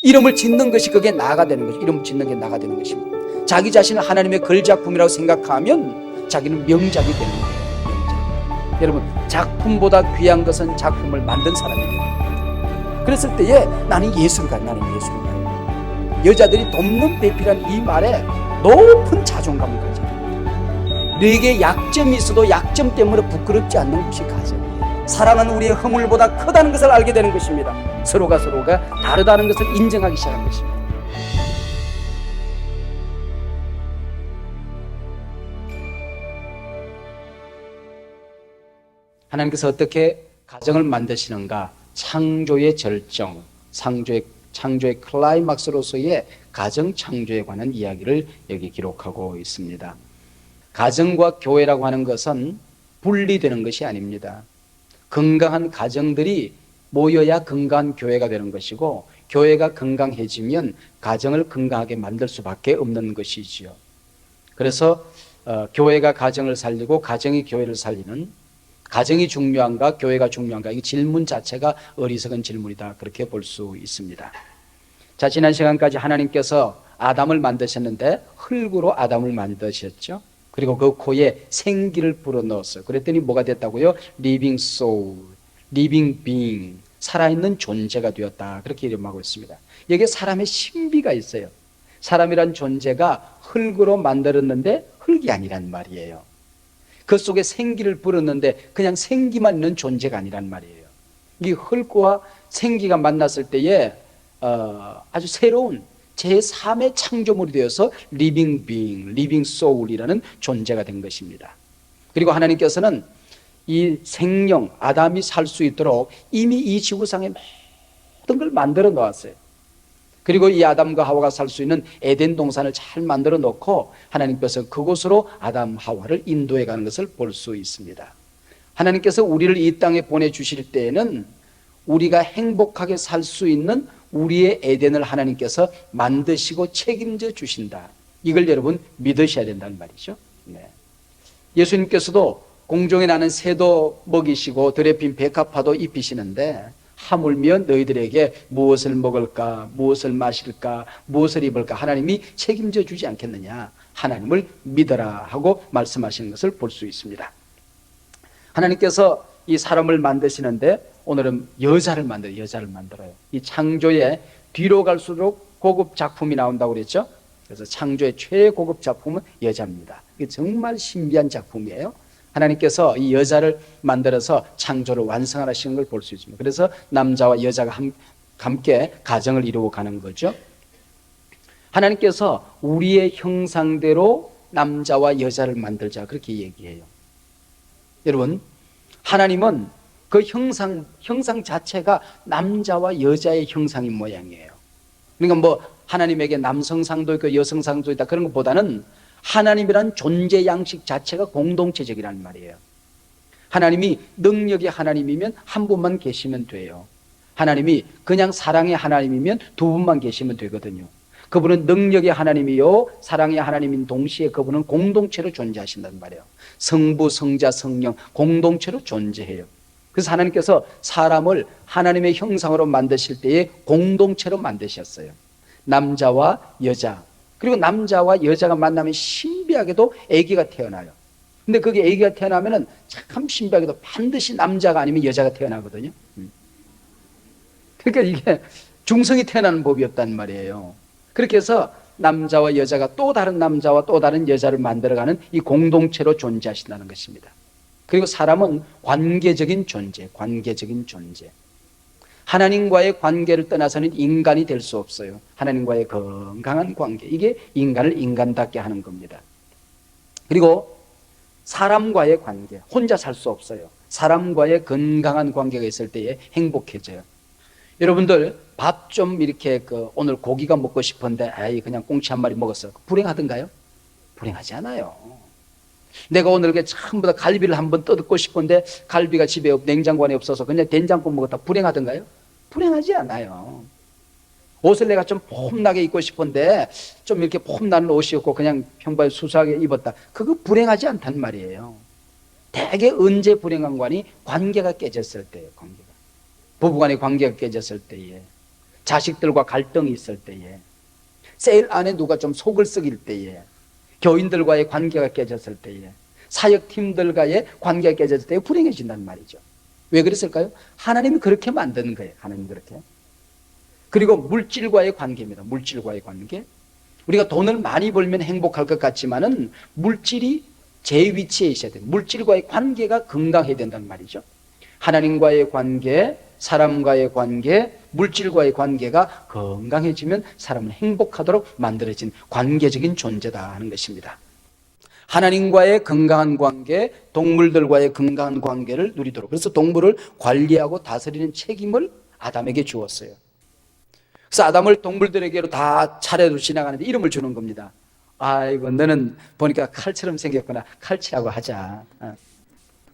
이름을 짓는 것이 그게 나가 되는 것이, 이름을 짓는 게 나가 되는 것입니다. 자기 자신을 하나님의 걸작품이라고 생각하면 자기는 명작이 되는 거예요. 명작. 여러분, 작품보다 귀한 것은 작품을 만든 사람이 되는 거예요. 그랬을 때에 나는 예술가, 나는 예술가. 여자들이 돕는 배필한 이 말에 높은 자존감을 가져요. 너에게 약점이 있어도 약점 때문에 부끄럽지 않는 것이 가정이에요. 사랑은 우리의 허물보다 크다는 것을 알게 되는 것입니다. 서로가 다르다는 것을 인정하기 시작한 것입니다. 하나님께서 어떻게 가정을 만드시는가? 창조의 절정, 창조의 클라이막스로서의 가정 창조에 관한 이야기를 여기 기록하고 있습니다. 가정과 교회라고 하는 것은 분리되는 것이 아닙니다. 건강한 가정들이 모여야 건강한 교회가 되는 것이고, 교회가 건강해지면 가정을 건강하게 만들 수밖에 없는 것이지요. 그래서 교회가 가정을 살리고 가정이 교회를 살리는, 가정이 중요한가 교회가 중요한가, 이 질문 자체가 어리석은 질문이다, 그렇게 볼 수 있습니다. 자, 지난 시간까지 하나님께서 아담을 만드셨는데 흙으로 아담을 만드셨죠. 그리고 그 코에 생기를 불어넣었어요. 그랬더니 뭐가 됐다고요? Living soul, living being, 살아있는 존재가 되었다, 그렇게 이름하고 있습니다. 여기에 사람의 신비가 있어요. 사람이란 존재가 흙으로 만들었는데 흙이 아니란 말이에요. 그 속에 생기를 불었는데 그냥 생기만 있는 존재가 아니란 말이에요. 이 흙과 생기가 만났을 때에 아주 새로운 제3의 창조물이 되어서 living being, living soul이라는 존재가 된 것입니다. 그리고 하나님께서는 이 생명, 아담이 살 수 있도록 이미 이 지구상에 모든 걸 만들어 놓았어요. 그리고 이 아담과 하와가 살 수 있는 에덴 동산을 잘 만들어 놓고 하나님께서 그곳으로 아담, 하와를 인도해 가는 것을 볼 수 있습니다. 하나님께서 우리를 이 땅에 보내주실 때에는 우리가 행복하게 살 수 있는 우리의 에덴을 하나님께서 만드시고 책임져 주신다. 이걸 여러분 믿으셔야 된다는 말이죠. 네. 예수님께서도 공중에 나는 새도 먹이시고 들에 핀 백합화도 입히시는데 하물며 너희들에게 무엇을 먹을까, 무엇을 마실까, 무엇을 입을까 하나님이 책임져 주지 않겠느냐, 하나님을 믿어라 하고 말씀하시는 것을 볼 수 있습니다. 하나님께서 이 사람을 만드시는데 오늘은 여자를 만들어요. 이 창조의 뒤로 갈수록 고급 작품이 나온다고 그랬죠. 그래서 창조의 최고급 작품은 여자입니다. 이게 정말 신비한 작품이에요. 하나님께서 이 여자를 만들어서 창조를 완성하시는 걸 볼 수 있습니다. 그래서 남자와 여자가 함께 가정을 이루어 가는 거죠. 하나님께서 우리의 형상대로 남자와 여자를 만들자, 그렇게 얘기해요. 여러분, 하나님은 그 형상 자체가 남자와 여자의 형상인 모양이에요. 그러니까 뭐 하나님에게 남성상도 있고 여성상도 있다, 그런 것보다는 하나님이란 존재 양식 자체가 공동체적이라는 말이에요. 하나님이 능력의 하나님이면 한 분만 계시면 돼요. 하나님이 그냥 사랑의 하나님이면 두 분만 계시면 되거든요. 그분은 능력의 하나님이요 사랑의 하나님인 동시에 그분은 공동체로 존재하신단 말이에요. 성부, 성자, 성령 공동체로 존재해요. 그래서 하나님께서 사람을 하나님의 형상으로 만드실 때에 공동체로 만드셨어요. 남자와 여자, 그리고 남자와 여자가 만나면 신비하게도 아기가 태어나요. 근데 그게 아기가 태어나면은 참 신비하게도 반드시 남자가 아니면 여자가 태어나거든요. 그러니까 이게 중성이 태어나는 법이 없단 말이에요. 그렇게 해서 남자와 여자가 또 다른 남자와 또 다른 여자를 만들어가는 이 공동체로 존재하신다는 것입니다. 그리고 사람은 관계적인 존재. 하나님과의 관계를 떠나서는 인간이 될 수 없어요. 하나님과의 건강한 관계, 이게 인간을 인간답게 하는 겁니다. 그리고 사람과의 관계, 혼자 살 수 없어요. 사람과의 건강한 관계가 있을 때에 행복해져요. 여러분들 밥 좀 이렇게 오늘 고기가 먹고 싶은데 그냥 꽁치 한 마리 먹었어. 불행하던가요? 불행하지 않아요. 내가 오늘 전부 다 갈비를 한번 뜯고 싶은데 갈비가 집에 냉장고 안에 없어서 그냥 된장국 먹었다. 불행하던가요? 불행하지 않아요. 옷을 내가 좀 폼나게 입고 싶은데 좀 이렇게 폼나는 옷이었고 그냥 평범하게 수수하게 입었다. 그거 불행하지 않단 말이에요. 대개 언제 불행한 관이 관계가 깨졌을 때예요. 부부간의 관계가 깨졌을 때에. 자식들과 갈등이 있을 때에, 세일 안에 누가 좀 속을 썩일 때에, 교인들과의 관계가 깨졌을 때에, 사역팀들과의 관계가 깨졌을 때에 불행해진단 말이죠. 왜 그랬을까요? 하나님이 그렇게 만드는 거예요. 하나님이 그렇게. 그리고 물질과의 관계입니다. 물질과의 관계. 우리가 돈을 많이 벌면 행복할 것 같지만은 물질이 제 위치에 있어야 돼요. 물질과의 관계가 건강해야 된다는 말이죠. 하나님과의 관계, 사람과의 관계, 물질과의 관계가 건강해지면 사람은 행복하도록 만들어진 관계적인 존재다 하는 것입니다. 하나님과의 건강한 관계, 동물들과의 건강한 관계를 누리도록, 그래서 동물을 관리하고 다스리는 책임을 아담에게 주었어요. 그래서 아담을 동물들에게로 다 차례로 지나가는데 이름을 주는 겁니다. 아이고, 너는 보니까 칼처럼 생겼구나. 칼치라고 하자.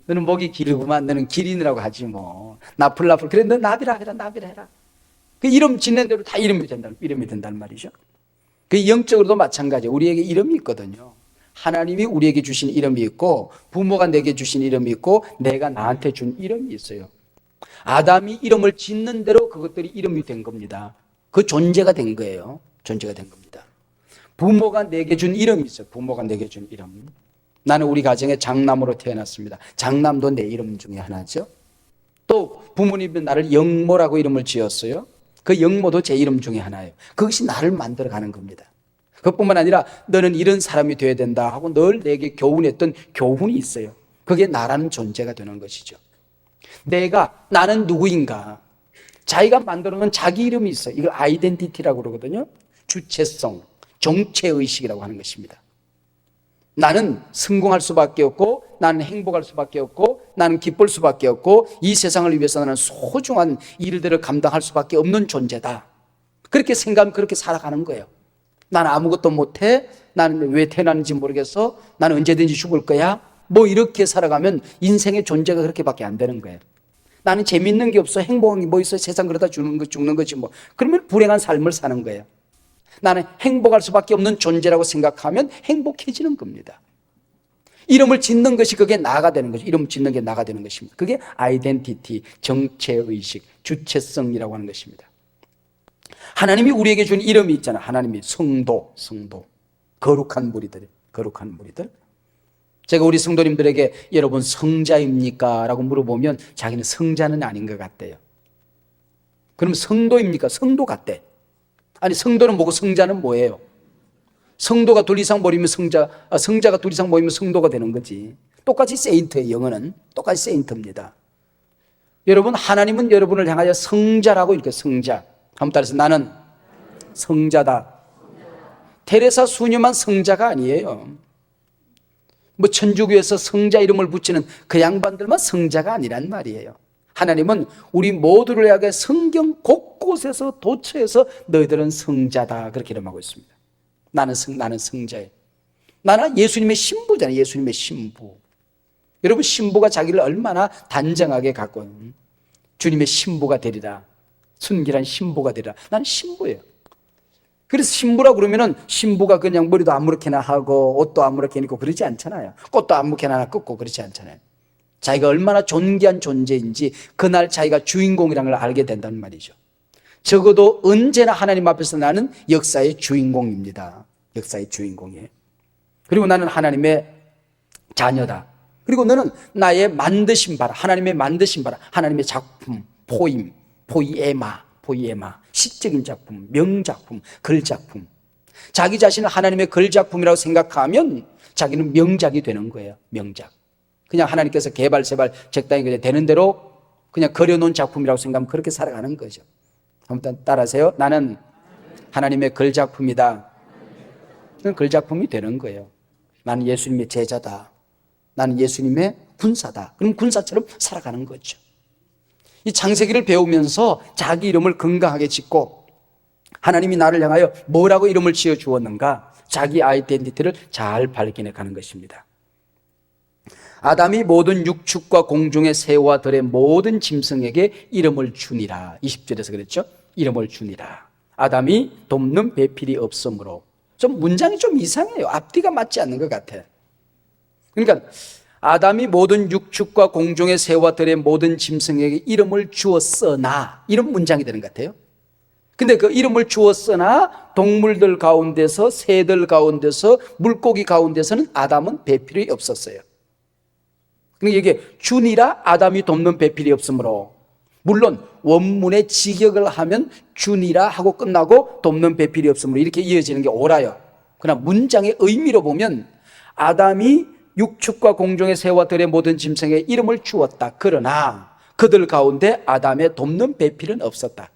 너는 목이 길구만. 너는 기린이라고 하지 뭐. 나풀나풀. 그래, 너 나비라 해라. 나비라 해라. 그 이름 짓는 대로 다 이름이 된다는 말이죠. 그 영적으로도 마찬가지예요. 우리에게 이름이 있거든요. 하나님이 우리에게 주신 이름이 있고, 부모가 내게 주신 이름이 있고, 내가 나한테 준 이름이 있어요. 아담이 이름을 짓는 대로 그것들이 이름이 된 겁니다. 그 존재가 된 거예요. 존재가 된 겁니다. 부모가 내게 준 이름이 있어요. 부모가 내게 준 이름. 나는 우리 가정에 장남으로 태어났습니다. 장남도 내 이름 중에 하나죠. 또 부모님은 나를 영모라고 이름을 지었어요. 그 영모도 제 이름 중에 하나예요. 그것이 나를 만들어가는 겁니다. 그것뿐만 아니라 너는 이런 사람이 되어야 된다 하고 늘 내게 교훈했던 교훈이 있어요. 그게 나라는 존재가 되는 것이죠. 나는 누구인가? 자기가 만들어놓은 자기 이름이 있어요. 이걸 아이덴티티라고 그러거든요. 주체성, 정체의식이라고 하는 것입니다. 나는 성공할 수밖에 없고, 나는 행복할 수밖에 없고, 나는 기쁠 수밖에 없고, 이 세상을 위해서 나는 소중한 일들을 감당할 수밖에 없는 존재다. 그렇게 생각하면 그렇게 살아가는 거예요. 나는 아무것도 못해. 나는 왜 태어났는지 모르겠어. 나는 언제든지 죽을 거야. 뭐 이렇게 살아가면 인생의 존재가 그렇게밖에 안 되는 거예요. 나는 재밌는 게 없어. 행복한 게 뭐 있어. 세상 그러다 죽는 거지 뭐. 그러면 불행한 삶을 사는 거예요. 나는 행복할 수밖에 없는 존재라고 생각하면 행복해지는 겁니다. 이름을 짓는 것이 그게 나가 되는 거죠. 이름 짓는 게 나가 되는 것입니다. 그게 아이덴티티, 정체의식, 주체성이라고 하는 것입니다. 하나님이 우리에게 준 이름이 있잖아요. 하나님이 성도. 거룩한 무리들. 제가 우리 성도님들에게 여러분 성자입니까? 라고 물어보면 자기는 성자는 아닌 것 같대요. 그럼 성도입니까? 성도 같대. 아니, 성도는 뭐고 성자는 뭐예요? 성도가 둘 이상 모이면 성자가 둘 이상 모이면 성도가 되는 거지. 똑같이 세인트예요. 영어는 똑같이 세인트입니다. 여러분, 하나님은 여러분을 향하여 성자라고 이렇게 성자. 한번 따라서 나는 성자다. 테레사 수녀만 성자가 아니에요. 뭐 천주교에서 성자 이름을 붙이는 그 양반들만 성자가 아니란 말이에요. 하나님은 우리 모두를 향해 성경 곳곳에서 도처에서 너희들은 성자다 그렇게 이름하고 있습니다. 나는 성자예요. 나는 예수님의 신부잖아요. 예수님의 신부. 여러분, 신부가 자기를 얼마나 단정하게 갖고 주님의 신부가 되리라. 순결한 신부가 되리라. 나는 신부예요. 그래서 신부라고 그러면은 신부가 그냥 머리도 아무렇게나 하고 옷도 아무렇게나 입고 그러지 않잖아요. 꽃도 아무렇게나 꽂고 그러지 않잖아요. 자기가 얼마나 존귀한 존재인지 그날 자기가 주인공이라는 걸 알게 된다는 말이죠. 적어도 언제나 하나님 앞에서 나는 역사의 주인공입니다. 역사의 주인공이에요. 그리고 나는 하나님의 자녀다. 그리고 너는 나의 만드신 바라, 하나님의 만드신 바라, 하나님의 작품, 포이에마, 시적인 작품, 명작품, 글작품. 자기 자신을 하나님의 글작품이라고 생각하면 자기는 명작이 되는 거예요. 명작. 그냥 하나님께서 개발세발 적당히 그냥 되는 대로 그냥 그려놓은 작품이라고 생각하면 그렇게 살아가는 거죠. 한번 따라하세요. 나는 하나님의 글작품이다. 그건 글작품이 되는 거예요. 나는 예수님의 제자다. 나는 예수님의 군사다. 그럼 군사처럼 살아가는 거죠. 이 창세기를 배우면서 자기 이름을 건강하게 짓고 하나님이 나를 향하여 뭐라고 이름을 지어 주었는가, 자기 아이덴티티를 잘 발견해 가는 것입니다. 아담이 모든 육축과 공중의 새와 들의 모든 짐승에게 이름을 주니라. 20절에서 그랬죠. 이름을 주니라. 아담이 돕는 배필이 없으므로. 좀 문장이 좀 이상해요. 앞뒤가 맞지 않는 것 같아. 그러니까 아담이 모든 육축과 공중의 새와 들의 모든 짐승에게 이름을 주었으나, 이런 문장이 되는 것 같아요. 근데 그 이름을 주었으나 동물들 가운데서, 새들 가운데서, 물고기 가운데서는 아담은 배필이 없었어요. 그러니까 이게 주니라 아담이 돕는 배필이 없으므로, 물론 원문의 직역을 하면 주니라 하고 끝나고 돕는 배필이 없으므로 이렇게 이어지는 게 옳아요. 그러나 문장의 의미로 보면 아담이 육축과 공중의 새와 들의 모든 짐승에 이름을 주었다. 그러나 그들 가운데 아담의 돕는 배필은 없었다.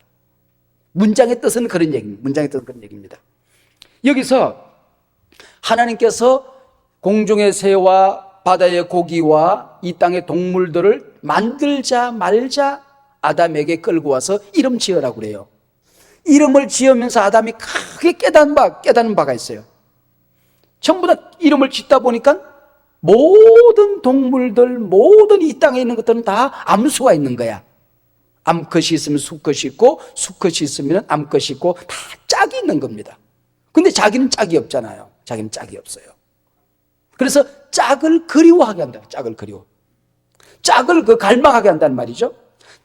문장의 뜻은 그런 얘기입니다. 문장의 뜻은 그런 얘기입니다. 여기서 하나님께서 공중의 새와 바다의 고기와 이 땅의 동물들을 만들자 말자 아담에게 끌고 와서 이름 지으라고 그래요. 이름을 지으면서 아담이 크게 깨닫는 바가 있어요. 전부 다 이름을 짓다 보니까 모든 동물들, 모든 이 땅에 있는 것들은 다 암수가 있는 거야. 암컷이 있으면 수컷이 있고, 수컷이 있으면 암컷이 있고, 다 짝이 있는 겁니다. 근데 자기는 짝이 없잖아요. 자기는 짝이 없어요. 그래서 짝을 그리워하게 한다. 짝을 그리워. 짝을 갈망하게 한다는 말이죠.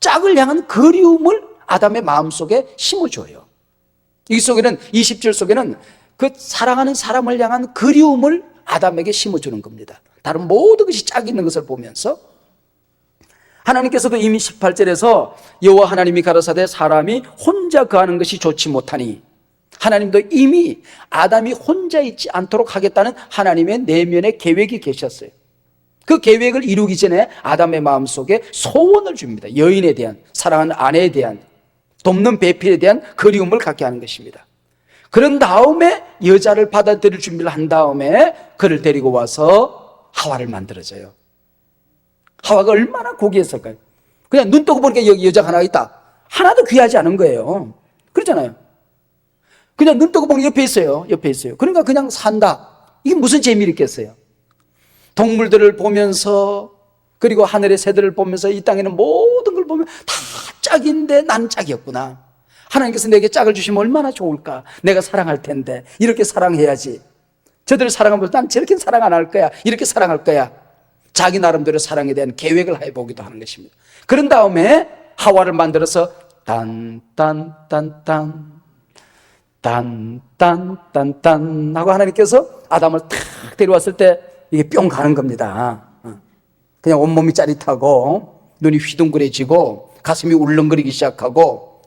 짝을 향한 그리움을 아담의 마음속에 심어줘요. 이 속에는, 20절 속에는 그 사랑하는 사람을 향한 그리움을 아담에게 심어주는 겁니다. 다른 모든 것이 짝이 있는 것을 보면서 하나님께서도 이미 18절에서 여호와 하나님이 가라사대 사람이 혼자 거하는 것이 좋지 못하니, 하나님도 이미 아담이 혼자 있지 않도록 하겠다는 하나님의 내면의 계획이 계셨어요. 그 계획을 이루기 전에 아담의 마음속에 소원을 줍니다. 여인에 대한, 사랑하는 아내에 대한, 돕는 배필에 대한 그리움을 갖게 하는 것입니다. 그런 다음에 여자를 받아들일 준비를 한 다음에 그를 데리고 와서 하와를 만들어줘요. 하와가 얼마나 고귀했을까요? 그냥 눈 뜨고 보니까 여기 여자가 하나 있다. 하나도 귀하지 않은 거예요. 그렇잖아요. 그냥 눈 뜨고 보니 옆에 있어요. 그러니까 그냥 산다. 이게 무슨 재미를 있겠어요? 동물들을 보면서, 그리고 하늘의 새들을 보면서, 이 땅에는 모든 걸 보면 다 짝인데 난 짝이었구나. 하나님께서 내게 짝을 주시면 얼마나 좋을까. 내가 사랑할 텐데 이렇게 사랑해야지. 저들을 사랑하면서 난 저렇게 사랑 안 할 거야, 이렇게 사랑할 거야. 자기 나름대로 사랑에 대한 계획을 해보기도 하는 것입니다. 그런 다음에 하와를 만들어서 딴딴딴딴 딴딴딴딴 하고 하나님께서 아담을 탁 데려왔을 때 이게 뿅 가는 겁니다. 그냥 온몸이 짜릿하고 눈이 휘둥그레지고 가슴이 울렁거리기 시작하고,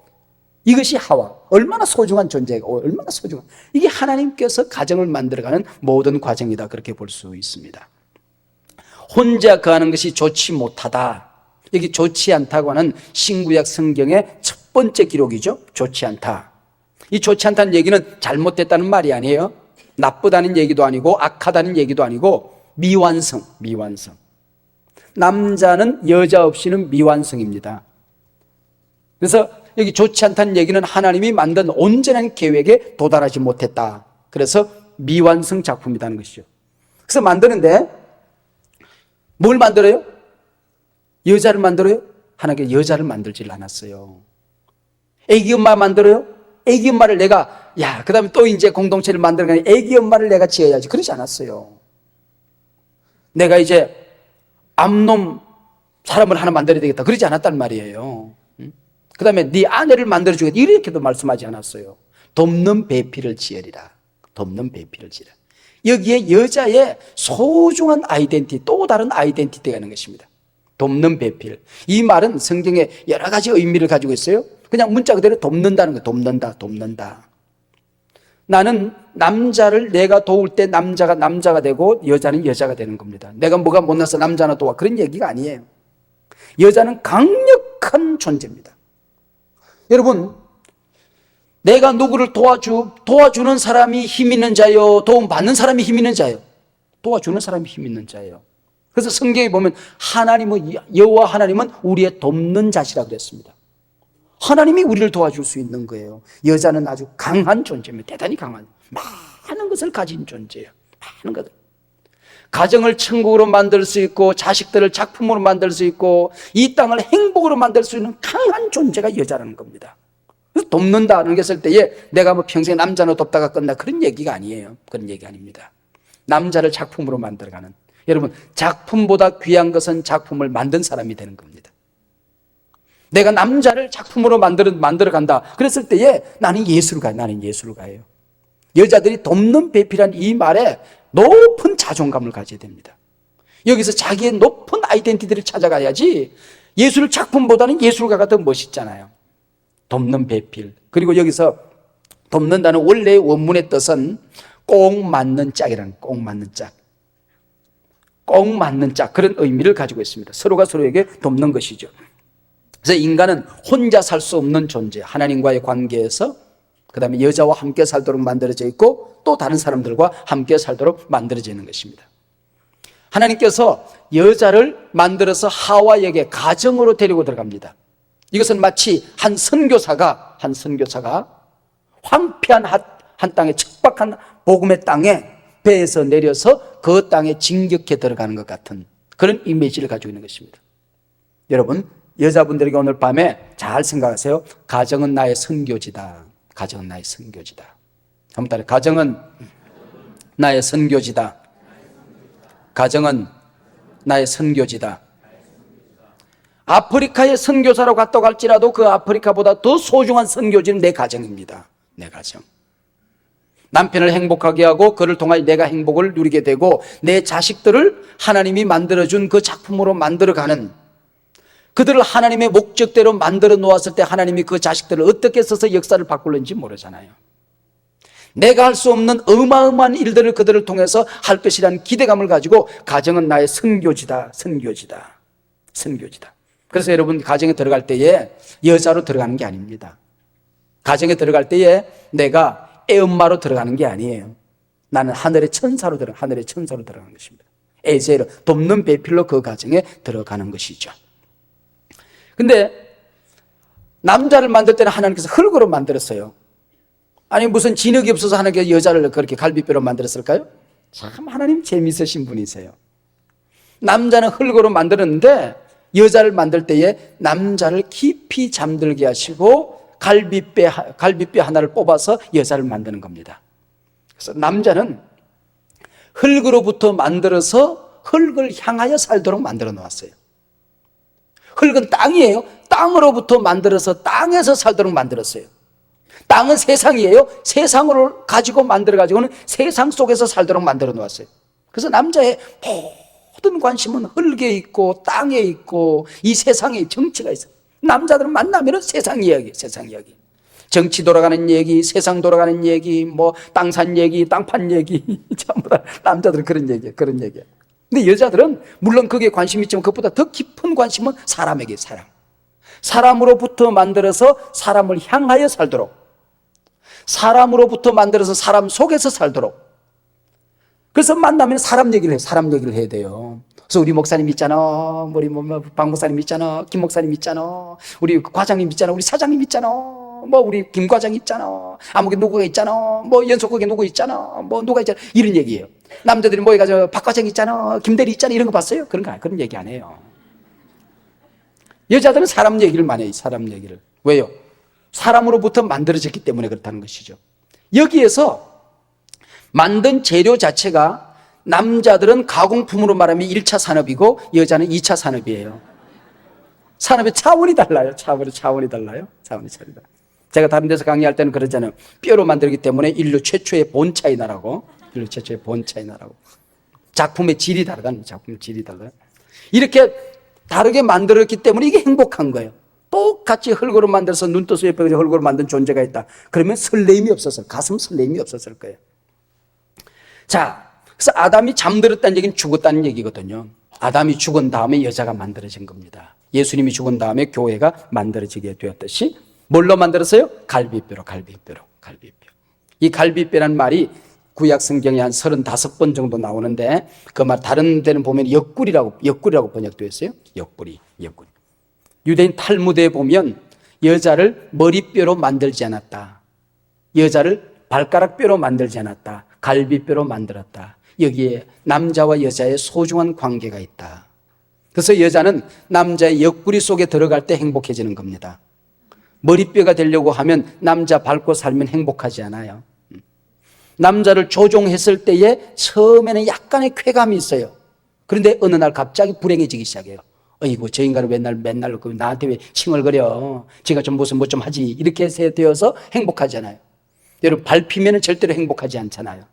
이것이 하와. 얼마나 소중한 존재고, 얼마나 소중한, 이게 하나님께서 가정을 만들어가는 모든 과정이다, 그렇게 볼 수 있습니다. 혼자 거하는 것이 좋지 못하다. 여기 좋지 않다고 하는 신구약 성경의 첫 번째 기록이죠. 좋지 않다. 이 좋지 않다는 얘기는 잘못됐다는 말이 아니에요. 나쁘다는 얘기도 아니고 악하다는 얘기도 아니고 미완성. 남자는 여자 없이는 미완성입니다. 그래서 여기 좋지 않다는 얘기는 하나님이 만든 온전한 계획에 도달하지 못했다. 그래서 미완성 작품이라는 것이죠. 그래서 만드는데 뭘 만들어요? 여자를 만들어요? 하나님께 여자를 만들질 않았어요. 애기 엄마 만들어요? 애기 엄마를 내가, 그 다음에 또 이제 공동체를 만들어가니 애기 엄마를 내가 지어야지. 그러지 않았어요. 내가 이제 암놈 사람을 하나 만들어야 되겠다, 그러지 않았단 말이에요. 그 다음에 네 아내를 만들어주겠다, 이렇게도 말씀하지 않았어요. 돕는 배필을 지으리라. 돕는 배필을 지으리라. 여기에 여자의 소중한 아이덴티티, 또 다른 아이덴티티가 있는 것입니다. 돕는 배필. 이 말은 성경에 여러 가지 의미를 가지고 있어요. 그냥 문자 그대로 돕는다는 거예요. 돕는다. 나는 남자를 내가 도울 때 남자가 되고 여자는 여자가 되는 겁니다. 내가 뭐가 못나서 남자나 도와, 그런 얘기가 아니에요. 여자는 강력한 존재입니다. 여러분, 내가 누구를 도와주는 사람이 힘 있는 자요, 도움받는 사람이 힘 있는 자요? 도와주는 사람이 힘 있는 자예요. 그래서 성경에 보면 여호와 하나님은 우리의 돕는 자시라고 그랬습니다. 하나님이 우리를 도와줄 수 있는 거예요. 여자는 아주 강한 존재입니다. 대단히 강한, 많은 것을 가진 존재예요. 많은 것을. 가정을 천국으로 만들 수 있고, 자식들을 작품으로 만들 수 있고, 이 땅을 행복으로 만들 수 있는 강한 존재가 여자라는 겁니다. 그래서 돕는다는 것을 때에 내가 뭐 평생 남자로 돕다가 끝나, 그런 얘기가 아니에요. 그런 얘기 아닙니다. 남자를 작품으로 만들어가는, 여러분, 작품보다 귀한 것은 작품을 만든 사람이 되는 겁니다. 내가 남자를 작품으로 만들어 간다. 그랬을 때에 나는 예술가예요. 나는 예술가예요. 여자들이 돕는 배필한 이 말에 높은 자존감을 가져야 됩니다. 여기서 자기의 높은 아이덴티티를 찾아가야지 예술 작품보다는 예술가가 더 멋있잖아요. 돕는 배필. 그리고 여기서 돕는다는 원래의 원문의 뜻은 꼭 맞는 짝이라는, 꼭 맞는 짝. 꼭 맞는 짝, 그런 의미를 가지고 있습니다. 서로가 서로에게 돕는 것이죠. 그래서 인간은 혼자 살 수 없는 존재, 하나님과의 관계에서 그 다음에 여자와 함께 살도록 만들어져 있고 또 다른 사람들과 함께 살도록 만들어져 있는 것입니다. 하나님께서 여자를 만들어서 하와에게 가정으로 데리고 들어갑니다. 이것은 마치 한 선교사가 황폐한 한 땅에, 척박한 복음의 땅에 배에서 내려서 그 땅에 진격해 들어가는 것 같은 그런 이미지를 가지고 있는 것입니다. 여러분, 여자분들에게 오늘 밤에 잘 생각하세요. 가정은 나의 선교지다. 가정은 나의 선교지다. 한번 따라, 가정은 나의 선교지다. 가정은 나의 선교지다. 아프리카의 선교사로 갔다고 할지라도 그 아프리카보다 더 소중한 선교지는 내 가정입니다. 내 가정. 남편을 행복하게 하고 그를 통하여 내가 행복을 누리게 되고 내 자식들을 하나님이 만들어준 그 작품으로 만들어가는, 그들을 하나님의 목적대로 만들어 놓았을 때 하나님이 그 자식들을 어떻게 써서 역사를 바꾸는지 모르잖아요. 내가 할 수 없는 어마어마한 일들을 그들을 통해서 할 것이라는 기대감을 가지고 가정은 나의 선교지다. 선교지다. 선교지다. 그래서 여러분, 가정에 들어갈 때에 여자로 들어가는 게 아닙니다. 가정에 들어갈 때에 내가 애엄마로 들어가는 게 아니에요. 나는 하늘의 천사로 들어가는 것입니다. 에제로, 돕는 배필로 그 가정에 들어가는 것이죠. 근데 남자를 만들 때는 하나님께서 흙으로 만들었어요. 아니 무슨 진흙이 없어서 하나님께서 여자를 그렇게 갈비뼈로 만들었을까요? 참 하나님 재미있으신 분이세요. 남자는 흙으로 만들었는데 여자를 만들 때에 남자를 깊이 잠들게 하시고 갈비뼈 하나를 뽑아서 여자를 만드는 겁니다. 그래서 남자는 흙으로부터 만들어서 흙을 향하여 살도록 만들어 놓았어요. 흙은 땅이에요. 땅으로부터 만들어서 땅에서 살도록 만들었어요. 땅은 세상이에요. 세상을 가지고 만들어가지고는 세상 속에서 살도록 만들어 놓았어요. 그래서 남자의 모든 관심은 흙에 있고 땅에 있고 이 세상에 정치가 있어요. 남자들은 만나면 세상 이야기. 정치 돌아가는 얘기, 세상 돌아가는 얘기, 뭐 땅 산 얘기, 땅판 얘기, 전부 다 남자들은 그런 얘기예요. 근데 여자들은 물론 거기에 관심이 있지만 그것보다 더 깊은 관심은 사람에게, 사람으로부터 만들어서 사람을 향하여 살도록, 사람으로부터 만들어서 사람 속에서 살도록. 그래서 만나면 사람 얘기를 해야 돼요. 그래서 우리 목사님 있잖아, 우리 박 목사님 있잖아, 김 목사님 있잖아, 우리 과장님 있잖아, 우리 사장님 있잖아, 뭐 우리 김 과장 있잖아, 아무개 누구가 있잖아, 뭐 연속국에 누구 있잖아, 뭐 누가 있잖아, 이런 얘기예요. 남자들이 모여가지고 박 과장 있잖아, 김 대리 있잖아, 이런 거 봤어요? 그런 얘기 안 해요. 여자들은 사람 얘기를 많이 해요. 사람 얘기를. 왜요? 사람으로부터 만들어졌기 때문에 그렇다는 것이죠. 여기에서 만든 재료 자체가 남자들은 가공품으로 말하면 1차 산업이고 여자는 2차 산업이에요. 산업의 차원이 달라요. 차원이 달라요. 제가 다른 데서 강의할 때는 그러잖아요. 뼈로 만들기 때문에 인류 최초의 본 차이나라고. 작품의 질이 다르다는 거예요. 작품의 질이 달라요. 이렇게 다르게 만들었기 때문에 이게 행복한 거예요. 똑같이 흙으로 만들어서 눈뜨수 옆에 흙으로 만든 존재가 있다. 그러면 가슴 설레임이 없었을 거예요. 자, 그래서 아담이 잠들었다는 얘기는 죽었다는 얘기거든요. 아담이 죽은 다음에 여자가 만들어진 겁니다. 예수님이 죽은 다음에 교회가 만들어지게 되었듯이 뭘로 만들었어요? 갈비뼈로. 이 갈비뼈란 말이 구약 성경에 한 35번 정도 나오는데 그 말 다른 데는 보면 옆구리라고 번역되어 있어요. 옆구리. 유대인 탈무드에 보면 여자를 머리뼈로 만들지 않았다. 여자를 발가락뼈로 만들지 않았다. 갈비뼈로 만들었다. 여기에 남자와 여자의 소중한 관계가 있다. 그래서 여자는 남자의 옆구리 속에 들어갈 때 행복해지는 겁니다. 머리뼈가 되려고 하면 남자 밟고 살면 행복하지 않아요. 남자를 조종했을 때에 처음에는 약간의 쾌감이 있어요. 그런데 어느 날 갑자기 불행해지기 시작해요. 어이구, 저 인간은 맨날 나한테 왜 칭얼거려? 지가 좀 무슨 뭐 좀 하지. 이렇게 되어서 행복하잖아요. 여러분, 밟히면 절대로 행복하지 않잖아요.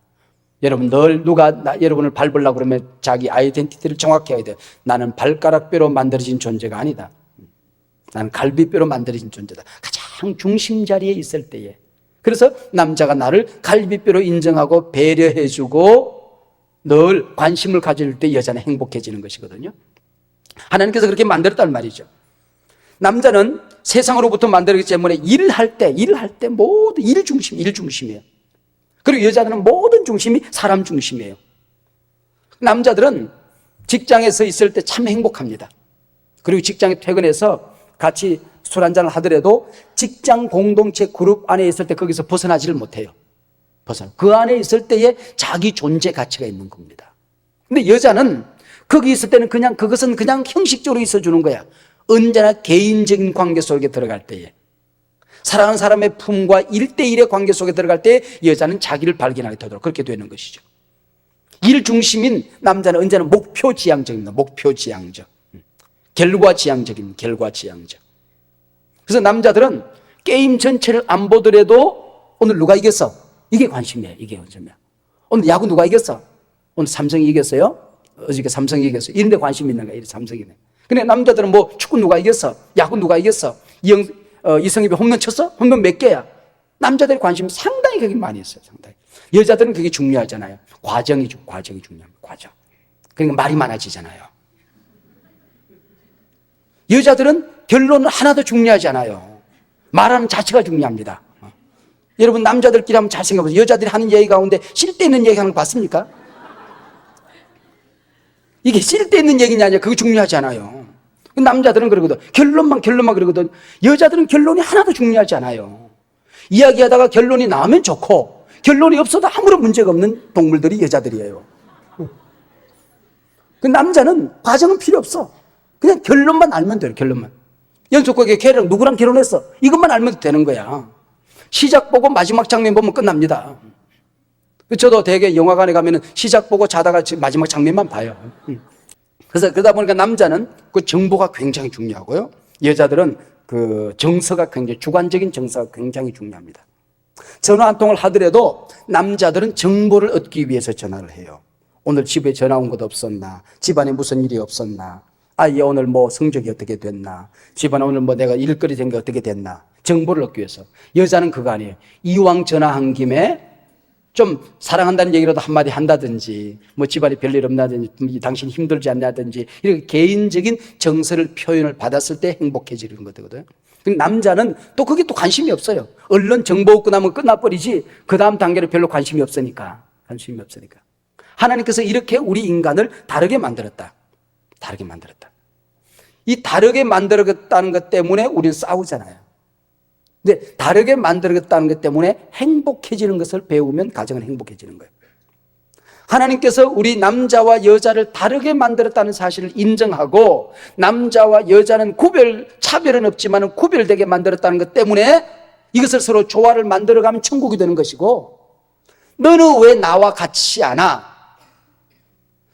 여러분, 늘 누가 여러분을 밟으려고 그러면 자기 아이덴티티를 정확히 해야 돼요. 나는 발가락뼈로 만들어진 존재가 아니다. 나는 갈비뼈로 만들어진 존재다. 가장 중심 자리에 있을 때에. 그래서 남자가 나를 갈비뼈로 인정하고 배려해주고 늘 관심을 가질 때 여자는 행복해지는 것이거든요. 하나님께서 그렇게 만들었단 말이죠. 남자는 세상으로부터 만들었기 때문에 일을 할 때 모든 일 중심이에요. 그리고 여자들은 모든 중심이 사람 중심이에요. 남자들은 직장에서 있을 때 참 행복합니다. 그리고 직장에 퇴근해서 같이 술 한잔을 하더라도 직장 공동체 그룹 안에 있을 때 거기서 벗어나지를 못해요. 그 안에 있을 때에 자기 존재 가치가 있는 겁니다. 근데 여자는 거기 있을 때는 그것은 그냥 형식적으로 있어주는 거야. 언제나 개인적인 관계 속에 들어갈 때에, 사랑하는 사람의 품과 1대1의 관계 속에 들어갈 때 여자는 자기를 발견하게 되도록 그렇게 되는 것이죠. 일 중심인 남자는 언제나 목표지향적입니다. 목표지향적. 결과지향적. 그래서 남자들은 게임 전체를 안 보더라도 오늘 누가 이겼어? 이게 관심이에요. 이게 관심이야. 오늘 야구 누가 이겼어? 오늘 삼성이 이겼어요? 어저께 삼성이 이겼어요. 이런 데 관심이 있는 거야. 삼성이네. 근데 남자들은 뭐 축구 누가 이겼어? 야구 누가 이겼어? 이성엽이 홈런 쳤어? 홈런 몇 개야? 남자들의 관심이 상당히 그게 많이 있어요. 상당히. 여자들은 그게 중요하잖아요. 과정이 중요합니다. 과정. 그러니까 말이 많아지잖아요. 여자들은 결론은 하나도 중요하지 않아요. 말하는 자체가 중요합니다. 여러분, 남자들끼리 한번 잘 생각해보세요. 여자들이 하는 얘기 가운데 실대 있는 얘기 하는 거 봤습니까? 이게 실대 있는 얘기냐 아니냐, 그거 중요하지 않아요. 남자들은 그러거든. 결론만 그러거든. 여자들은 결론이 하나도 중요하지 않아요. 이야기하다가 결론이 나오면 좋고, 결론이 없어도 아무런 문제가 없는 동물들이 여자들이에요. 그 남자는 과정은 필요 없어. 그냥 결론만 알면 돼요. 결론만. 연속극의 걔랑 누구랑 결혼했어? 이것만 알면 되는 거야. 시작 보고 마지막 장면 보면 끝납니다. 저도 대개 영화관에 가면은 시작 보고 자다가 마지막 장면만 봐요. 그래서 그러다 보니까 남자는 그 정보가 굉장히 중요하고요. 여자들은 그 정서가 굉장히, 주관적인 정서가 굉장히 중요합니다. 전화 한 통을 하더라도 남자들은 정보를 얻기 위해서 전화를 해요. 오늘 집에 전화 온 것 없었나? 집안에 무슨 일이 없었나? 아이 오늘 뭐 성적이 어떻게 됐나? 집안에 오늘 뭐 내가 일거리 된 게 어떻게 됐나? 정보를 얻기 위해서. 여자는 그거 아니에요. 이왕 전화한 김에 좀 사랑한다는 얘기라도 한마디 한다든지, 뭐 집안에 별일 없나든지, 당신 힘들지 않나든지, 이렇게 개인적인 정서를 표현을 받았을 때 행복해지는 거거든요. 남자는 또 그게 또 관심이 없어요. 얼른 정보 얻고 나면 끝나버리지, 그 다음 단계는 별로 관심이 없으니까. 하나님께서 이렇게 우리 인간을 다르게 만들었다. 이 다르게 만들었다는 것 때문에 우리는 싸우잖아요. 근데 다르게 만들었다는 것 때문에 행복해지는 것을 배우면 가정은 행복해지는 거예요. 하나님께서 우리 남자와 여자를 다르게 만들었다는 사실을 인정하고, 남자와 여자는 차별은 없지만 구별되게 만들었다는 것 때문에 이것을 서로 조화를 만들어가면 천국이 되는 것이고, 너는 왜 나와 같이 않아?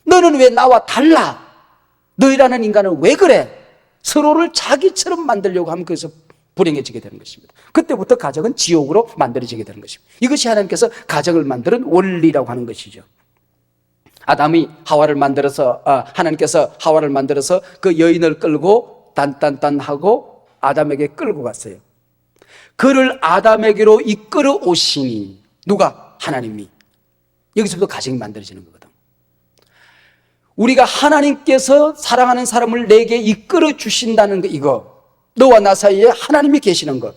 너는 왜 나와 달라? 너희라는 인간은 왜 그래? 서로를 자기처럼 만들려고 하면 그래서 불행해지게 되는 것입니다. 그때부터 가정은 지옥으로 만들어지게 되는 것입니다. 이것이 하나님께서 가정을 만드는 원리라고 하는 것이죠. 하나님께서 하와를 만들어서 그 여인을 끌고 단단단하고 아담에게 끌고 갔어요. 그를 아담에게로 이끌어 오시니, 누가? 하나님이. 여기서부터 가정이 만들어지는 거거든. 우리가 하나님께서 사랑하는 사람을 내게 이끌어 주신다는 거, 이거 너와 나 사이에 하나님이 계시는 것,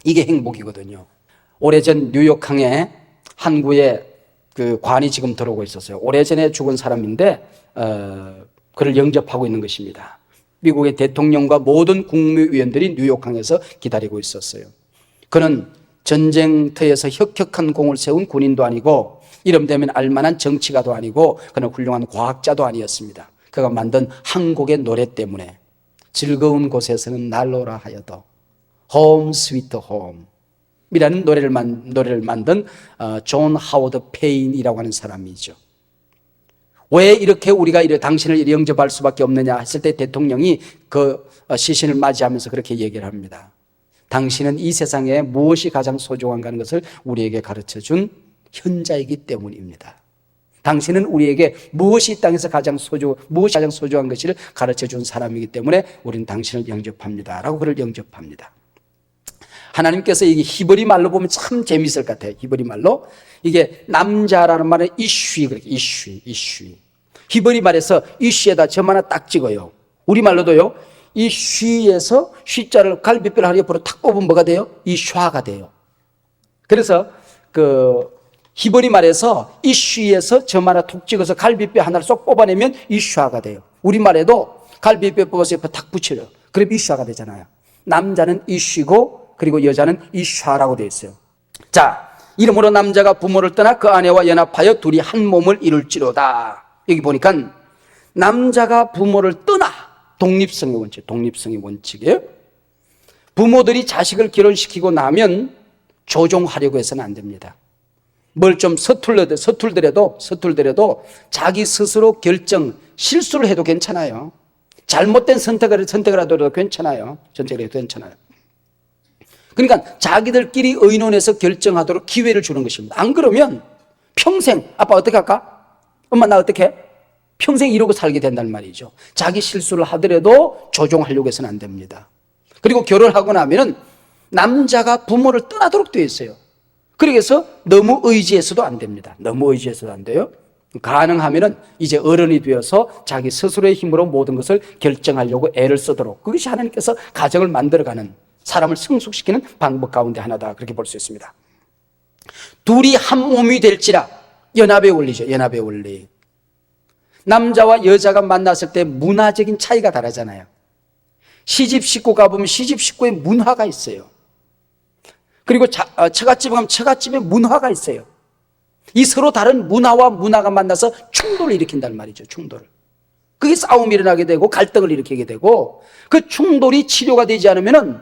이게 행복이거든요. 오래전 뉴욕항에 항구에 그 관이 지금 들어오고 있었어요. 오래전에 죽은 사람인데 그를 영접하고 있는 것입니다. 미국의 대통령과 모든 국무위원들이 뉴욕항에서 기다리고 있었어요. 그는 전쟁터에서 혁혁한 공을 세운 군인도 아니고, 이름 되면 알만한 정치가도 아니고, 그는 훌륭한 과학자도 아니었습니다. 그가 만든 한 곡의 노래 때문에 즐거운 곳에서는 난로라 하여도 Home Sweet Home 이라는 노래를 만든 존 하워드 페인이라고 하는 사람이죠. 왜 이렇게 우리가 당신을 이렇게 영접할 수밖에 없느냐 했을 때 대통령이 그 시신을 맞이하면서 그렇게 얘기를 합니다. 당신은 이 세상에 무엇이 가장 소중한가 하는 것을 우리에게 가르쳐준 현자이기 때문입니다. 당신은 우리에게 무엇이 이 땅에서 무엇이 가장 소중한 것을 가르쳐준 사람이기 때문에 우리는 당신을 영접합니다 라고 그를 영접합니다. 하나님께서 이게 히브리 말로 보면 참 재미있을 것 같아요. 히브리 말로 이게 남자라는 말은 이슈, 그렇게 이슈. 히브리 말에서 이슈에다 점 하나 딱 찍어요. 우리 말로도요. 이 쉬에서 쉬자를 갈비뼈를 하나 옆으로 탁 뽑으면 뭐가 돼요? 이슈화가 돼요. 그래서 그 히브리 말에서 이 쉬에서 점 하나 툭 찍어서 갈비뼈 하나를 쏙 뽑아내면 이슈화가 돼요. 우리 말에도 갈비뼈 뽑아서 옆에 탁 붙여요. 그럼 이슈화가 되잖아요. 남자는 이슈고 그리고 여자는 이슈화라고 되어 있어요. 자, 이러므로 남자가 부모를 떠나 그 아내와 연합하여 둘이 한 몸을 이룰지로다. 여기 보니까 남자가 부모를 떠나 독립성의 원칙이에요. 부모들이 자식을 결혼시키고 나면 조종하려고 해서는 안 됩니다. 뭘 좀 서툴더라도 자기 스스로 실수를 해도 괜찮아요. 잘못된 선택을 하더라도 괜찮아요. 그러니까 자기들끼리 의논해서 결정하도록 기회를 주는 것입니다. 안 그러면 평생 아빠 어떻게 할까? 엄마 나 어떻게 해? 평생 이러고 살게 된다는 말이죠. 자기 실수를 하더라도 조종하려고 해서는 안 됩니다. 그리고 결혼하고 나면은 남자가 부모를 떠나도록 되어 있어요. 그래서 너무 의지해서도 안 됩니다. 너무 의지해서도 안 돼요. 가능하면은 이제 어른이 되어서 자기 스스로의 힘으로 모든 것을 결정하려고 애를 쓰도록, 그것이 하나님께서 가정을 만들어가는, 사람을 성숙시키는 방법 가운데 하나다, 그렇게 볼 수 있습니다. 둘이 한 몸이 될지라, 연합의 원리죠. 연합의 원리. 남자와 여자가 만났을 때 문화적인 차이가 다르잖아요. 시집 식구 가보면 시집 식구의 문화가 있어요. 그리고 처갓집에 가면 처갓집의 문화가 있어요. 이 서로 다른 문화와 문화가 만나서 충돌을 일으킨단 말이죠. 충돌을. 그게 싸움이 일어나게 되고 갈등을 일으키게 되고, 그 충돌이 치료가 되지 않으면은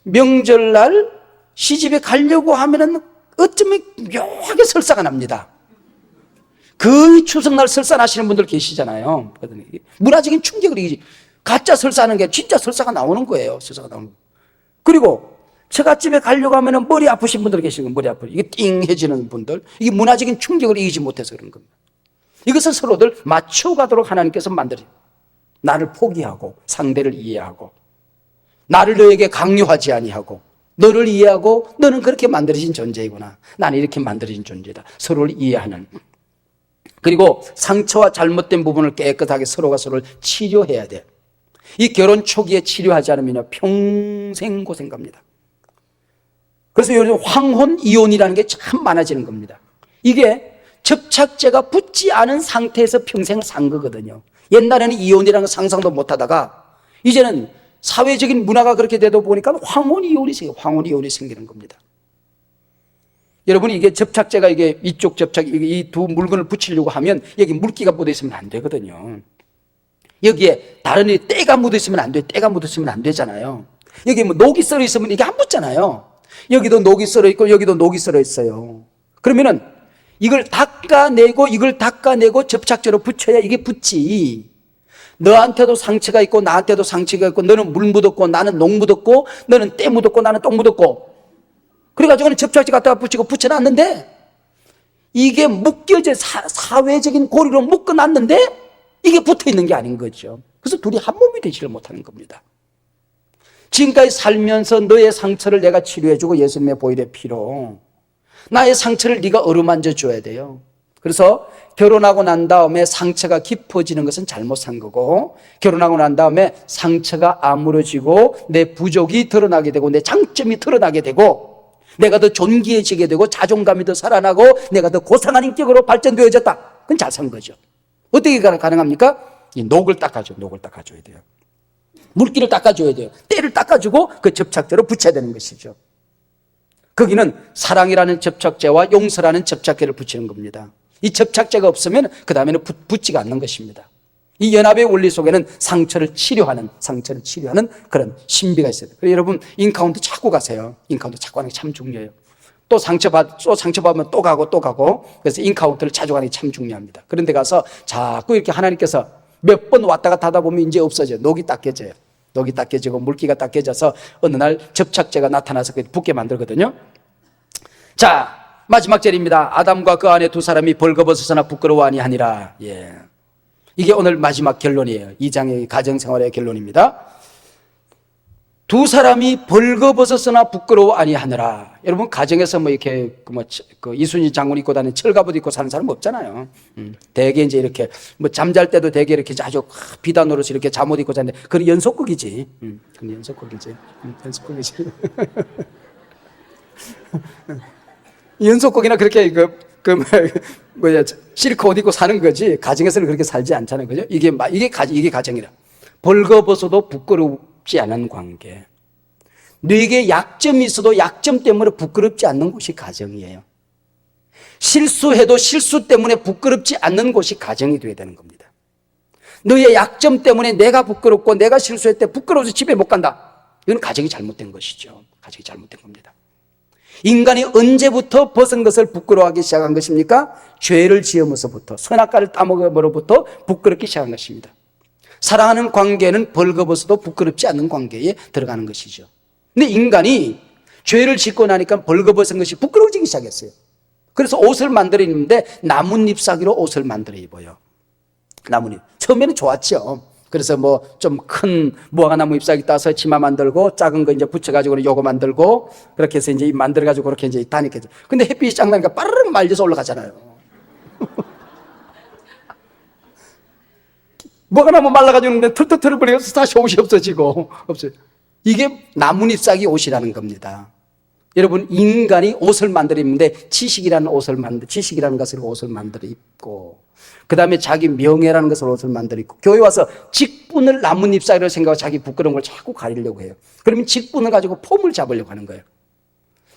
명절날 시집에 가려고 하면은 어쩌면 묘하게 설사가 납니다. 거의 추석날 설사나시는 분들 계시잖아요. 문화적인 충격을 이기지. 가짜 설사하는 게 진짜 설사가 나오는 거예요. 설사가 나오는 거. 그리고 처갓집에 가려고 하면은 머리 아프신 분들 계시고, 머리 아프고 이게 띵해지는 분들, 이게 문화적인 충격을 이기지 못해서 그런 겁니다. 이것은 서로들 맞춰가도록 하나님께서 만들어요. 나를 포기하고 상대를 이해하고, 나를 너에게 강요하지 아니하고, 너를 이해하고, 너는 그렇게 만들어진 존재이구나, 나는 이렇게 만들어진 존재다, 서로를 이해하는. 그리고 상처와 잘못된 부분을 깨끗하게 서로가 서로를 치료해야 돼요. 이 결혼 초기에 치료하지 않으면 평생 고생 갑니다. 그래서 요즘 황혼 이혼이라는 게 참 많아지는 겁니다. 이게 접착제가 붙지 않은 상태에서 평생을 산 거거든요. 옛날에는 이혼이라는 거 상상도 못 하다가 이제는 사회적인 문화가 그렇게 되다 보니까 황혼 이혼이 생기는 겁니다. 여러분, 이게 접착제가 이게 이쪽 접착, 이 두 물건을 붙이려고 하면 여기 물기가 묻어 있으면 안 되거든요. 여기에 다른 때가 묻어 있으면 안 돼. 때가 묻어 있으면 안 되잖아요. 여기 뭐 녹이 썰어 있으면 이게 안 붙잖아요. 여기도 녹이 썰어 있고 여기도 녹이 썰어 있어요. 그러면은 이걸 닦아내고 접착제로 붙여야 이게 붙지. 너한테도 상처가 있고 나한테도 상처가 있고, 너는 물 묻었고 나는 녹 묻었고, 너는 때 묻었고 나는 똥 묻었고, 그래가지고는 접착제 갖다가 붙이고 붙여놨는데 이게 묶여져 사회적인 고리로 묶어놨는데 이게 붙어있는 게 아닌 거죠. 그래서 둘이 한 몸이 되지를 못하는 겁니다. 지금까지 살면서 너의 상처를 내가 치료해주고, 예수님의 보혈의 피로 나의 상처를 네가 어루만져 줘야 돼요. 그래서 결혼하고 난 다음에 상처가 깊어지는 것은 잘못 산 거고, 결혼하고 난 다음에 상처가 아물어지고 내 부족이 드러나게 되고 내 장점이 드러나게 되고 내가 더 존귀해지게 되고 자존감이 더 살아나고 내가 더 고상한 인격으로 발전되어졌다, 그건 잘 산 거죠. 어떻게 가능합니까? 이 녹을 닦아줘야 돼요. 물기를 닦아줘야 돼요. 때를 닦아주고 그 접착제로 붙여야 되는 것이죠. 거기는 사랑이라는 접착제와 용서라는 접착제를 붙이는 겁니다. 이 접착제가 없으면 그 다음에는 붙지가 않는 것입니다. 이 연합의 원리 속에는 상처를 치료하는 그런 신비가 있어요. 그래서 여러분, 인카운트 찾고 가세요. 인카운트 찾고 하는 게 참 중요해요. 또 상처받으면 또 가고. 그래서 인카운트를 자주 가는 게 참 중요합니다. 그런데 가서 자꾸 이렇게 하나님께서 몇 번 왔다 갔다 하다 보면 이제 없어져요. 녹이 딱 깨져요. 녹이 딱 깨지고 물기가 딱 깨져서 어느 날 접착제가 나타나서 붙게 만들거든요. 자, 마지막 절입니다. 아담과 그 아내 두 사람이 벌거벗어서나 부끄러워하니 하니라. 예. 이게 오늘 마지막 결론이에요. 2장의 가정생활의 결론입니다. 두 사람이 벌거벗었으나 부끄러워 아니하느라. 여러분 가정에서 뭐 이렇게 이순신 장군 입고 다니는 철갑옷 입고 사는 사람 없잖아요. 대개 이제 이렇게 뭐 잠잘 때도 대개 이렇게 아주 비단 노릇이 이렇게 잠옷 입고 자는데 그건 연속극이지. 그건 연속극이지. 연속극이지. 연속극이나 그렇게 실크 옷 입고 사는 거지. 가정에서는 그렇게 살지 않잖아요, 그죠? 이게 가정이라. 벌거벗어도 부끄럽지 않은 관계. 너에게 약점이 있어도 약점 때문에 부끄럽지 않는 곳이 가정이에요. 실수해도 실수 때문에 부끄럽지 않는 곳이 가정이 되어야 되는 겁니다. 너의 약점 때문에 내가 부끄럽고 내가 실수할 때 부끄러워서 집에 못 간다. 이건 가정이 잘못된 것이죠. 가정이 잘못된 겁니다. 인간이 언제부터 벗은 것을 부끄러워하기 시작한 것입니까? 죄를 지으면서부터, 선악과를 따먹음으로부터 부끄럽기 시작한 것입니다. 사랑하는 관계는 벌거벗어도 부끄럽지 않는 관계에 들어가는 것이죠. 근데 인간이 죄를 짓고 나니까 벌거벗은 것이 부끄러워지기 시작했어요. 그래서 옷을 만들어 입는데 나뭇잎 사기로 옷을 만들어 입어요. 나뭇잎. 처음에는 좋았죠. 그래서 뭐 좀 큰 무화과나무 잎사귀 따서 치마 만들고 작은 거 이제 붙여가지고 요거 만들고 그렇게 해서 이제 만들어가지고 그렇게 이제 다니겠죠. 근데 햇빛이 쫙 나니까 빠르르 말려서 올라가잖아요. 무화과나무 말라가지고 털털털 버려서 다시 옷이 없어지고 없어요. 이게 나뭇잎 사기 옷이라는 겁니다. 여러분 인간이 옷을 만들어 입는데 지식이라는 것을 옷을 만들어 입고 그 다음에 자기 명예라는 것을 옷을 만들어 입고 교회 와서 직분을 나뭇잎 사기로 생각하고 자기 부끄러운 걸 자꾸 가리려고 해요. 그러면 직분을 가지고 폼을 잡으려고 하는 거예요.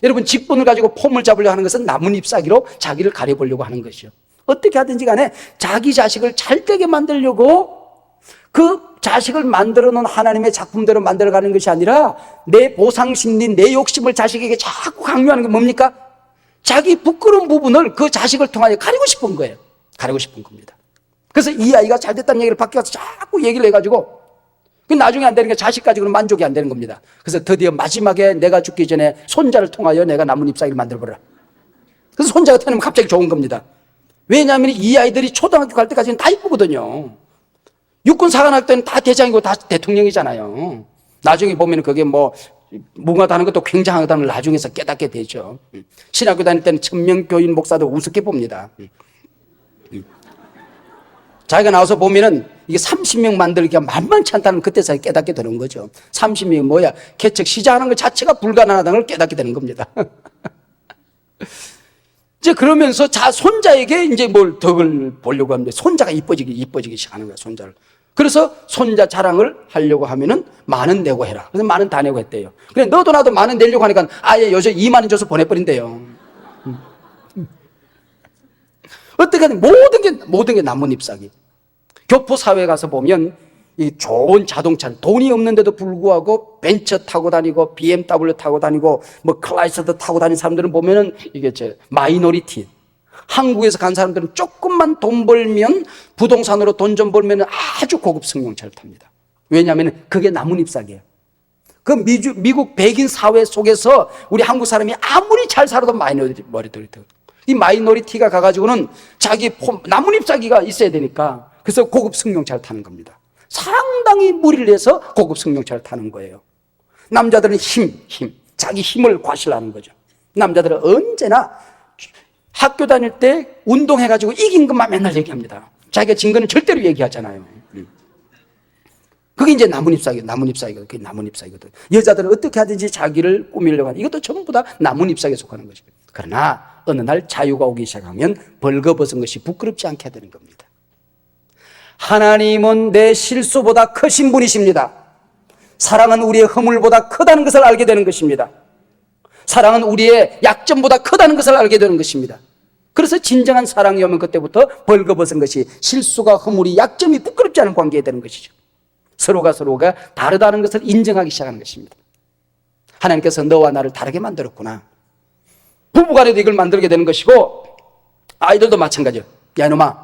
여러분 직분을 가지고 폼을 잡으려고 하는 것은 나뭇잎 사기로 자기를 가려보려고 하는 것이죠. 어떻게 하든지 간에 자기 자식을 잘되게 만들려고 그 자식을 만들어 놓은 하나님의 작품대로 만들어가는 것이 아니라 내 보상심리, 내 욕심을 자식에게 자꾸 강요하는 게 뭡니까? 자기 부끄러운 부분을 그 자식을 통하여 가리고 싶은 거예요. 가리고 싶은 겁니다. 그래서 이 아이가 잘 됐다는 얘기를 밖에 가서 자꾸 얘기를 해가지고 나중에 안 되는 게 자식 가지고는 만족이 안 되는 겁니다. 그래서 드디어 마지막에 내가 죽기 전에 손자를 통하여 내가 나뭇잎 사기를 만들어버려라. 그래서 손자가 태어나면 갑자기 좋은 겁니다. 왜냐하면 이 아이들이 초등학교 갈 때까지는 다 이쁘거든요. 육군사관학교 때는 다 대장이고 다 대통령이잖아요. 나중에 보면 그게 무궁하다는 것도 굉장하다는 걸 나중에서 깨닫게 되죠. 신학교 다닐 때는 천명교인 목사도 우습게 봅니다. 자기가 나와서 보면은 이게 30명 만들기가 만만치 않다는 그때서 깨닫게 되는 거죠. 30명이 뭐야? 개척 시작하는 것 자체가 불가능하다는 걸 깨닫게 되는 겁니다. 이제 그러면서 손자에게 이제 뭘 덕을 보려고 하는데 손자가 이뻐지기 시작하는 거야, 손자를. 그래서 손자 자랑을 하려고 하면은 만 원 내고 해라. 그래서 만 원 다 내고 했대요. 그래, 너도 나도 만 원 내려고 하니까 아예 요새 2만 원 줘서 보내버린대요. 어떻게 하든 모든 게 나뭇잎 사기. 교포 사회에 가서 보면 이 좋은 자동차를 돈이 없는데도 불구하고 벤처 타고 다니고 BMW 타고 다니고 뭐 클라이스더 타고 다니는 사람들은 보면은 이게 마이너리티. 한국에서 간 사람들은 조금만 돈 벌면 부동산으로 돈 좀 벌면 아주 고급 승용차를 탑니다. 왜냐하면 그게 나뭇잎 사기예요. 그 미국 백인 사회 속에서 우리 한국 사람이 아무리 잘 살아도 마이너리티. 이 마이너리티가 가가지고는 자기 나뭇잎 사기가 있어야 되니까 그래서 고급 승용차를 타는 겁니다. 상당히 무리를 해서 고급 승용차를 타는 거예요. 남자들은 자기 힘을 과시하는 거죠. 남자들은 언제나 학교 다닐 때 운동해가지고 이긴 것만 맨날 얘기합니다. 자기가 진 거는 절대로 얘기하잖아요. 그게 이제 나뭇잎 사기거든. 여자들은 어떻게 하든지 자기를 꾸미려고 하는 이것도 전부 다 나뭇잎 사기에 속하는 것입니다. 그러나 어느 날 자유가 오기 시작하면 벌거벗은 것이 부끄럽지 않게 되는 겁니다. 하나님은 내 실수보다 크신 분이십니다. 사랑은 우리의 허물보다 크다는 것을 알게 되는 것입니다. 사랑은 우리의 약점보다 크다는 것을 알게 되는 것입니다. 그래서 진정한 사랑이 오면 그때부터 벌거벗은 것이 실수가 허물이 약점이 부끄럽지 않은 관계에 되는 것이죠. 서로가 다르다는 것을 인정하기 시작하는 것입니다. 하나님께서 너와 나를 다르게 만들었구나. 부부간에도 이걸 만들게 되는 것이고 아이들도 마찬가지예요. 야 이놈아,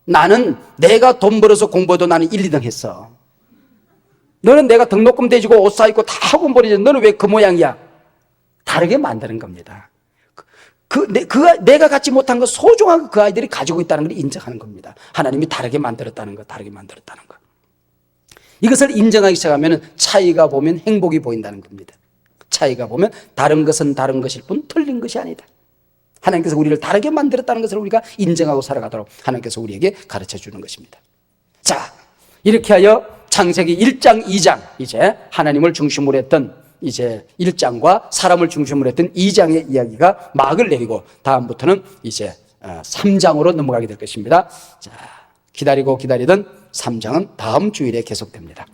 나는 내가 돈 벌어서 공부해도 나는 1, 2등 했어. 너는 내가 등록금 대주고 옷 사입고 다 학원 보내지 너는 왜 그 모양이야? 다르게 만드는 겁니다. 내가 갖지 못한 거 소중한 그 아이들이 가지고 있다는 걸 인정하는 겁니다. 하나님이 다르게 만들었다는 거, 다르게 만들었다는 거. 이것을 인정하기 시작하면 차이가 보면 행복이 보인다는 겁니다. 차이가 보면 다른 것은 다른 것일 뿐 틀린 것이 아니다. 하나님께서 우리를 다르게 만들었다는 것을 우리가 인정하고 살아가도록 하나님께서 우리에게 가르쳐 주는 것입니다. 자, 이렇게 하여 창세기 1장, 2장 이제 하나님을 중심으로 했던 이제 1장과 사람을 중심으로 했던 2장의 이야기가 막을 내리고 다음부터는 이제 3장으로 넘어가게 될 것입니다. 자, 기다리고 기다리던 3장은 다음 주일에 계속됩니다.